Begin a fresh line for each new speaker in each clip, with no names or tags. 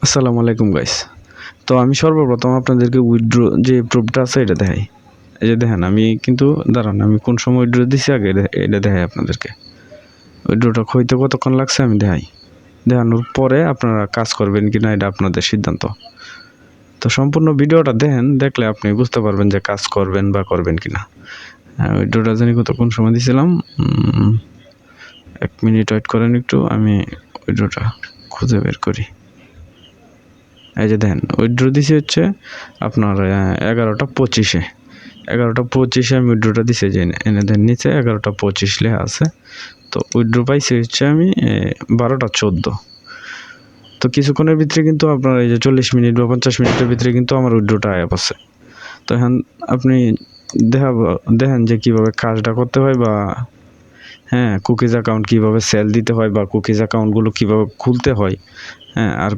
আসসালামু আলাইকুম গাইস। তো আমি সর্বপ্রথম আপনাদেরকে উইথড্র যে প্রুফটা আছে এটা দেখাই। এই যে দেখেন আমি কিন্তু দাঁড়ান আমি কোন সময় উইথড্র দিছি আগে এটা দেখাই আপনাদেরকে। উইথড্রটা হইতে কতক্ষণ লাগছে আমি দেখাই। দেখানোর পরে আপনারা কাজ করবেন কিনা এটা আপনাদের সিদ্ধান্ত। তো সম্পূর্ণ ভিডিওটা দেখেন, দেখলে আপনি বুঝতে পারবেন যে কাজ করবেন বা করবেন কিনা। উইথড্রটা জানি কোন সময় দিছিলাম। 1 মিনিট ওয়েট করেন একটু, আমি উইথড্রটা খুঁজে বের করি। এই যে দেখেন উইথড্র দিছি হচ্ছে আপনার 11টা 25-এ। 11টা 25-এ আমি উইথড্রটা দিছি, যে এনে দেন নিচে 11টা 25 লেখা আছে। তো উইথড্র পাইছি হচ্ছে আমি 12টা 14। তো কিছুক্ষণের ভিতরে কিন্তু আপনার এই যে 40 মিনিট বা 50 মিনিটের ভিতরে কিন্তু আমার উইথড্রটা আয়া পড়ছে। তো এখন আপনি দেখেন যে কিভাবে কাজটা করতে হয়, বা কুকিজ অ্যাকাউন্ট কিভাবে সেল দিতে হয়, বা কুকিজ অ্যাকাউন্টগুলো কিভাবে খুলতে হয়। আর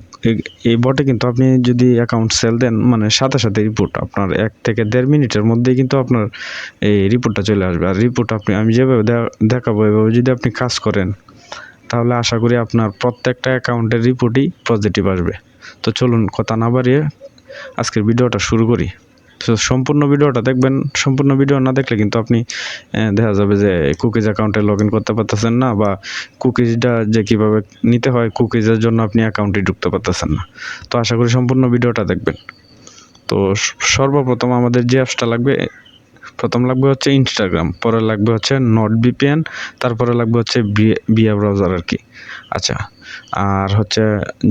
এই বটে কিন্তু আপনি যদি অ্যাকাউন্ট সেল দেন, মানে সাথে সাথে রিপোর্ট আপনার 1 থেকে 1.5 মিনিটের মধ্যেই কিন্তু আপনার এই রিপোর্টটা চলে আসবে। আর রিপোর্ট আমি যেভাবে দেখাবো এভাবে যদি আপনি কাজ করেন, তাহলে আশা করি আপনার প্রত্যেকটা অ্যাকাউন্টের রিপোর্টই পজিটিভ আসবে। তো চলুন কথা না বাড়িয়ে আজকের ভিডিওটা শুরু করি। তো সম্পূর্ণ ভিডিওটা দেখবেন। সম্পূর্ণ ভিডিও না দেখলে কিন্তু আপনি দেখা যাবে যে কুকিজ অ্যাকাউন্টে লগ ইন করতে পারতেছেন না, বা কুকিজটা যে কীভাবে নিতে হয় কুকিজের জন্য আপনি অ্যাকাউন্টে ঢুকতে পারতেছেন না। তো আশা করি সম্পূর্ণ ভিডিওটা দেখবেন। তো সর্বপ্রথম আমাদের যে অ্যাপসটা লাগবে, প্রথম লাগবে হচ্ছে ইনস্টাগ্রাম, পরে লাগবে হচ্ছে নট ভিপিএন, তারপরে লাগবে হচ্ছে বিয়া ব্রাউজার আর কি। আচ্ছা, আর হচ্ছে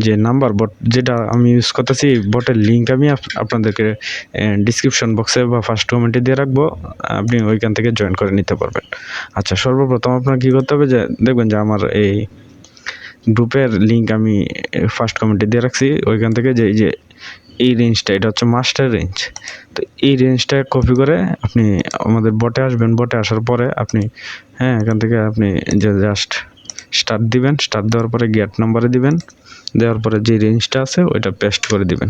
যে নাম্বার বট যেটা আমি ইউজ করতেছি, বটের লিঙ্ক আমি আপনাদেরকে ডিসক্রিপশন বক্সে বা ফার্স্ট কমেন্টে দিয়ে রাখবো, আপনি ওইখান থেকে জয়েন করে নিতে পারবেন। আচ্ছা, সর্বপ্রথম আপনার কী করতে হবে, যে দেখবেন যে আমার এই গ্রুপের লিঙ্ক আমি ফার্স্ট কমেন্টে দিয়ে রাখছি, ওইখান থেকে যে এই রেঞ্জটা, এটা হচ্ছে মাস্টার রেঞ্জ। তো এই রেঞ্জটা কপি করে আপনি আমাদের বটে আসবেন। বটে আসার পরে আপনি এখান থেকে আপনি যে জাস্ট স্টার্ট দিবেন। স্টার্ট দেওয়ার পরে গেট নাম্বারে দিবেন। দেওয়ার পরে যে রেঞ্জটা আছে ওইটা পেস্ট করে দিবেন।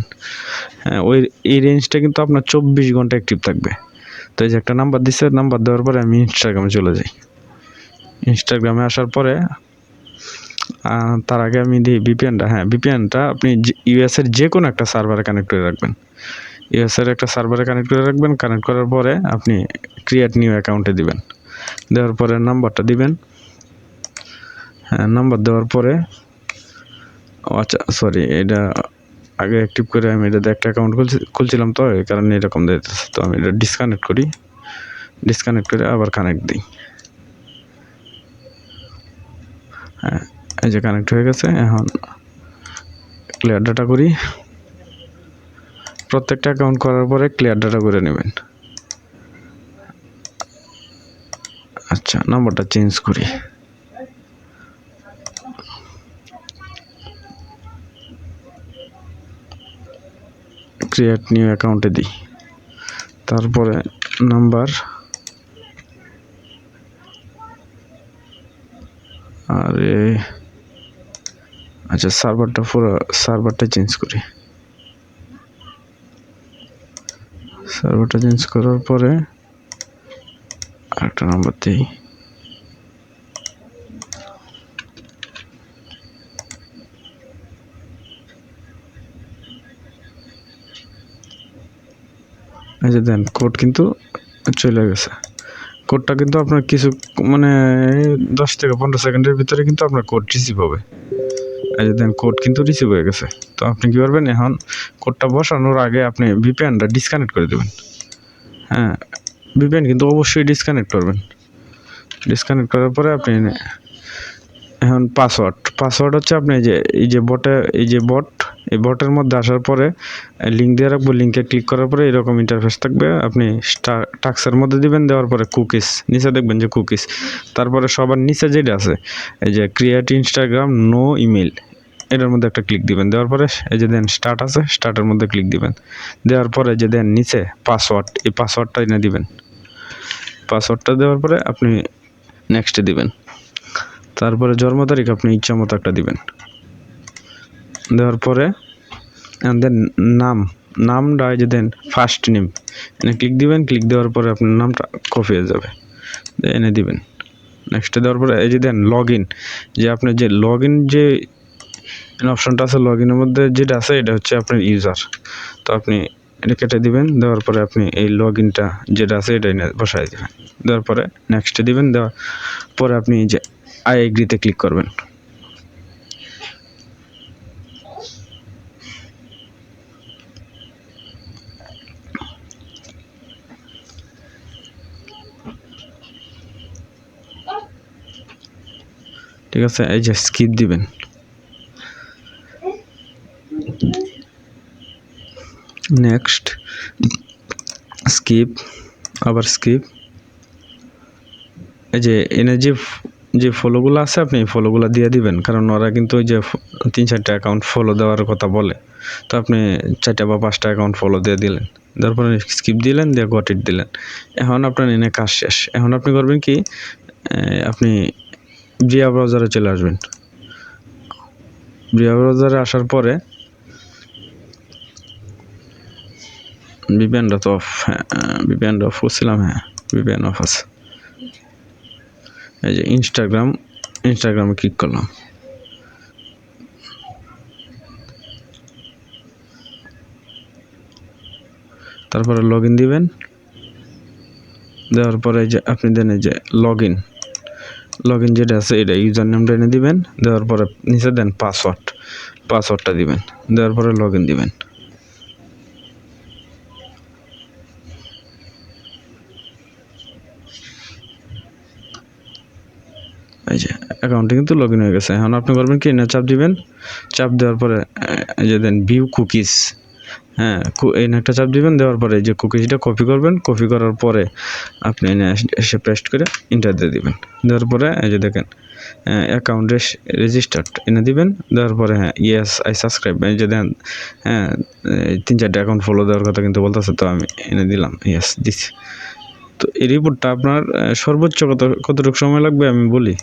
এই রেঞ্জটা কিন্তু আপনার 24 ঘন্টা অ্যাক্টিভ থাকবে। তো এই যে একটা নাম্বার দিচ্ছে, নাম্বার দেওয়ার পরে আমি ইনস্টাগ্রামে চলে যাই। ইনস্টাগ্রামে আসার পরে তার আগে আমি দিই ভিপিএনটা। ভিপিএনটা আপনি ইউএসের যে কোনো একটা সার্ভারে কানেক্ট করে রাখবেন। ইউএসের একটা সার্ভারে কানেক্ট করে রাখবেন। কানেক্ট করার পরে আপনি ক্রিয়েট নিউ অ্যাকাউন্টে দিবেন। দেওয়ার পরে নাম্বারটা দিবেন। নাম্বার দেওয়ার পরে আচ্ছা সরি, এটা আগে অ্যাক্টিভ করে আমি এটা একটা অ্যাকাউন্ট খুলছিলাম, তো এই কারণে এরকম দিতেছে। তো আমি এটা ডিসকানেক্ট করি। ডিসকানেক্ট করে আবার কানেক্ট দিই। এই যে কানেক্ট হয়ে গেছে। এখন ক্লিয়ার ডাটা করি। প্রত্যেকটা অ্যাকাউন্ট করার পরে ক্লিয়ার ডাটা করে নেবেন। আচ্ছা, নাম্বারটা চেঞ্জ করি। ক্রিয়েট নিউ অ্যাকাউন্টে দিই। তারপরে নাম্বার আরে আচ্ছা, সার্ভারটা চেঞ্জ করি। সার্ভারটা চেঞ্জ করার পরে আরেকটা নাম্বার দিই। এই যে দেন কোড কিন্তু চলে গেছে। কোডটা কিন্তু আপনার কিছু মানে 10 থেকে 15 সেকেন্ডের ভিতরে কিন্তু আপনার কোড রিসিভ হবে। এই যে দেন কোড কিন্তু রিসিভ হয়ে গেছে। তো আপনি কী করবেন, এখন কোডটা বসানোর আগে আপনি ভিপিএনটা ডিসকানেক্ট করে দেবেন। ভিপিএন কিন্তু অবশ্যই ডিসকানেক্ট করবেন। ডিসকানেক্ট করার পরে আপনি এখন পাসওয়ার্ড হচ্ছে আপনি এই যে বটের মধ্যে আসার পরে লিঙ্ক দিয়ে রাখবো। লিঙ্কে ক্লিক করার পরে এরকম ইন্টারফেস থাকবে। আপনি টাক্সের মধ্যে দিবেন। দেওয়ার পরে কুকিজ নিচে দেখবেন যে কুকিজ, তারপরে সবার নিচে যেটা আছে এই যে ক্রিয়েট ইনস্টাগ্রাম নো ইমেল, এটার মধ্যে একটা ক্লিক দিবেন। দেওয়ার পরে এই যে দেন স্টার্ট আছে, স্টার্টের মধ্যে ক্লিক দিবেন। দেওয়ার পরে যে দেন নিচে পাসওয়ার্ড, এই পাসওয়ার্ডটা এনে দিবেন। পাসওয়ার্ডটা দেওয়ার পরে আপনি নেক্সটে দিবেন। তারপরে জন্ম তারিখ আপনি ইচ্ছা মতো একটা দিবেন। দেওয়ার পরে দেন নামটা যে দেন ফার্স্ট নেম এনে ক্লিক দিবেন। ক্লিক দেওয়ার পরে আপনার নামটা কপি হয়ে যাবে, এনে দিবেন। নেক্সটে দেওয়ার পরে এই যে দেন লগ ইন, যে আপনার যে লগ ইন যে অপশনটা আছে লগ ইনের মধ্যে যেটা আছে এটা হচ্ছে আপনার ইউজার। তো আপনি এটা কেটে দিবেন, দেওয়ার পরে আপনি এই লগ ইনটা যেটা আছে এটা বসাই দেবেন, দেওয়ার পরে নেক্সটে দিবেন, দেওয়ার পরে আপনি এই যে আই এগ্রিতে ক্লিক করবেন। ঠিক আছে, এই যে স্কিপ দিবেন। নেক্সট স্কিপ, আবার স্কিপ। এই যে এনে যে ফলোগুলো আছে আপনি এই ফলোগুলো দিয়ে দিবেন, কারণ ওরা কিন্তু ওই যে 3-4টা অ্যাকাউন্ট ফলো দেওয়ার কথা বলে। তো আপনি 4টা বা 5টা অ্যাকাউন্ট ফলো দিয়ে দিলেন, তারপরে স্কিপ দিলেন, দিয়ে গট ইট দিলেন। এখন আপনার এনে কাজ শেষ। এখন আপনি করবেন কি, আপনি ব্রিয়া ব্রাউজারে চলে আসবেন। ব্রিয়া ব্রাউজারে আসার পরে VPN তো অফ, VPN অফ করছিলাম, হ্যাঁ VPN অফ আছে। এই যে ইনস্টাগ্রামে ক্লিক করলাম, তারপরে লগ ইন দিবেন, দেওয়ার পরে যে আপনি দেন এই যে লগ ইন যেটা আছে এটা ইউজার নেমটা এনে দিবেন, দেওয়ার পরে নিচে দেন পাসওয়ার্ডটা দিবেন, দেওয়ার পরে লগ ইন দিবেন। এই যে অ্যাকাউন্টে কিন্তু লগ ইন হয়ে গেছে। এখন আপনি করবেন কি, না চাপ দিবেন, চাপ দেওয়ার পরে এই যে দেন ভিউ কুকিজ, হ্যাঁ এই একটা চাপ দিবেন, দেওয়ার পরে যে কুকিজটা কপি করবেন, কপি করার পরে আপনি এসে পেস্ট করে ইন্টার দিয়ে দিবেন, দেওয়ার পরে এই যে দেখেন অ্যাকাউন্ট রেজিস্টার্ড এনে দিবেন, দেওয়ার পরে হ্যাঁ ইয়েস আই সাবস্ক্রাইব, এই যে দেন হ্যাঁ 3-4টা অ্যাকাউন্ট ফলো দেওয়ার কথা কিন্তু বলতেছে, তো আমি এনে দিলাম ইয়েস দিচ্ছি। তো এই রিপোর্টটা আপনার সর্বোচ্চ কতটুকু সময় লাগবে আমি বলি।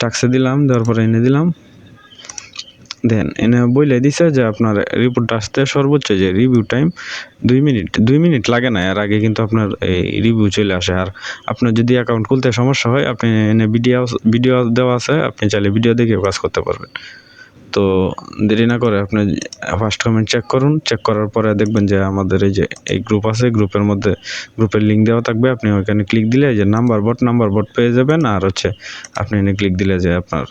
টাক্সে দিলাম, দেওয়ার পরে এনে দিলাম, দেন এনে বলে দিছে যে আপনার রিপোর্টটা আসতে সর্বোচ্চ যে রিভিউ টাইম 2 মিনিট লাগে না, এর আগে কিন্তু আপনার এই রিভিউ চলে আসে। আর আপনার যদি অ্যাকাউন্ট খুলতে সমস্যা হয়, আপনি এনে ভিডিও দেওয়া আছে, আপনি চাইলে ভিডিও দেখেও কাজ করতে পারবেন। তো দেরি না করে আপনি ফার্স্ট কমেন্ট চেক করুন, চেক করার পরে দেখবেন যে আমাদের এই যে এই গ্রুপ আছে, গ্রুপের লিঙ্ক দেওয়া থাকবে, আপনি ওইখানে ক্লিক দিলে যে নাম্বার বট পেয়ে যাবেন। আর হচ্ছে আপনি এনে ক্লিক দিলে যে আপনার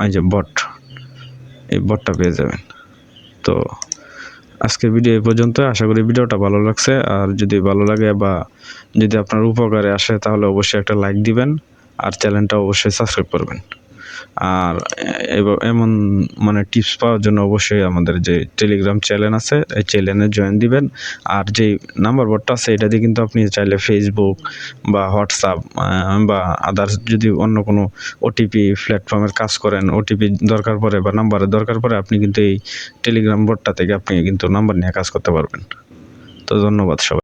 এই যে এই বটটা পেয়ে যাবেন। তো আজকের ভিডিও এই পর্যন্ত। আশা করি ভিডিওটা ভালো লাগছে, আর যদি ভালো লাগে বা যদি আপনার উপকারে আসে তাহলে অবশ্যই একটা লাইক দিবেন, আর চ্যানেলটা অবশ্যই সাবস্ক্রাইব করবেন। আর এমন মানে টিপস পাওয়ার জন্য অবশ্যই আমাদের যে টেলিগ্রাম চ্যানেল আছে এই চ্যানেলে জয়েন দিবেন। আর যে নাম্বার বোর্ডটা আছে এটা দিয়ে কিন্তু আপনি চাইলে ফেসবুক বা হোয়াটসঅ্যাপ বা আদার্স যদি অন্য কোনো ওটিপি প্ল্যাটফর্মের কাজ করেন, ওটিপি দরকার পড়ে বা নাম্বারের দরকার পড়ে, আপনি কিন্তু এই টেলিগ্রাম বোর্ডটা থেকে আপনি কিন্তু নাম্বার নিয়ে কাজ করতে পারবেন। তো ধন্যবাদ সবাই।